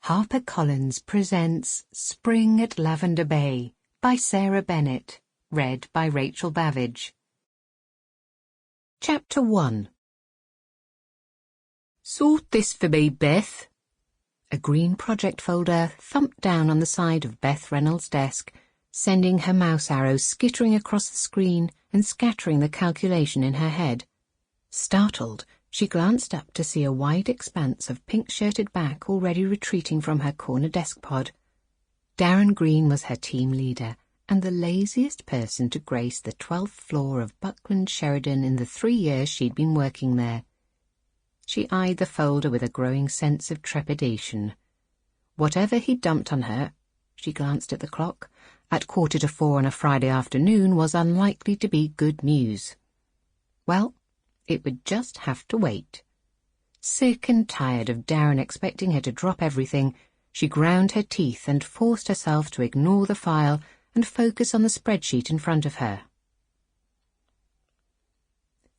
HarperCollins presents Spring at Lavender Bay by Sarah Bennett, read by Rachael Bavidge. Chapter 1. Sort this for me, Beth. A green project folder thumped down on the side of Beth Reynolds' desk, sending her mouse arrows skittering across the screen and scattering the calculation in her head. Startled, she glanced up to see a wide expanse of pink-shirted back already retreating from her corner desk pod. Darren Green was her team leader, and the laziest person to grace the 12th floor of Buckland Sheridan in the 3 years she'd been working there. She eyed the folder with a growing sense of trepidation. Whatever he'd dumped on her, she glanced at the clock, at 3:45 on a Friday afternoon was unlikely to be good news. Well, it would just have to wait. Sick and tired of Darren expecting her to drop everything, she ground her teeth and forced herself to ignore the file and focus on the spreadsheet in front of her.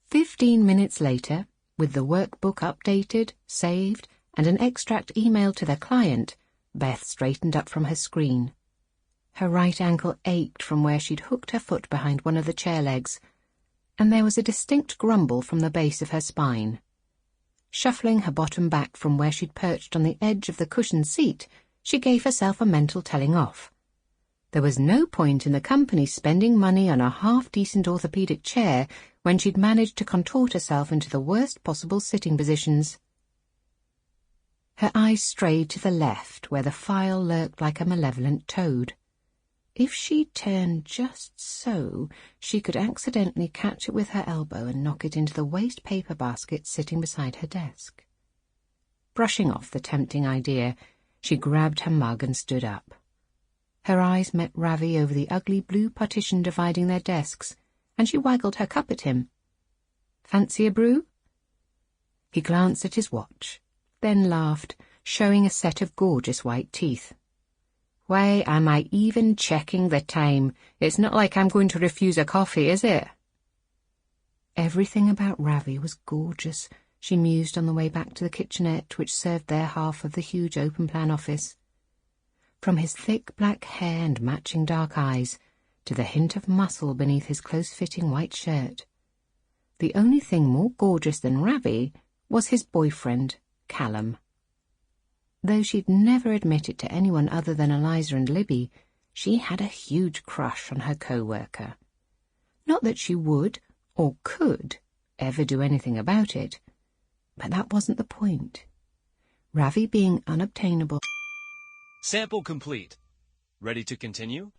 15 minutes later, with the workbook updated, saved, and an extract emailed to their client, Beth straightened up from her screen. Her right ankle ached from where she'd hooked her foot behind one of the chair legs, and there was a distinct grumble from the base of her spine. Shuffling her bottom back from where she'd perched on the edge of the cushioned seat, she gave herself a mental telling off. There was no point in the company spending money on a half-decent orthopedic chair when she'd managed to contort herself into the worst possible sitting positions. Her eyes strayed to the left, where the file lurked like a malevolent toad. If she turned just so, she could accidentally catch it with her elbow and knock it into the waste paper basket sitting beside her desk. Brushing off the tempting idea, she grabbed her mug and stood up. Her eyes met Ravi over the ugly blue partition dividing their desks, and she waggled her cup at him. "Fancy a brew?" He glanced at his watch, then laughed, showing a set of gorgeous white teeth. "Why am I even checking the time? It's not like I'm going to refuse a coffee, is it?" Everything about Ravi was gorgeous, she mused on the way back to the kitchenette which served their half of the huge open-plan office. From his thick black hair and matching dark eyes, to the hint of muscle beneath his close-fitting white shirt. The only thing more gorgeous than Ravi was his boyfriend, Callum. Though she'd never admit it to anyone other than Eliza and Libby, she had a huge crush on her co-worker. Not that she would, or could, ever do anything about it, but that wasn't the point. Ravi being unobtainable. Sample complete. Ready to continue?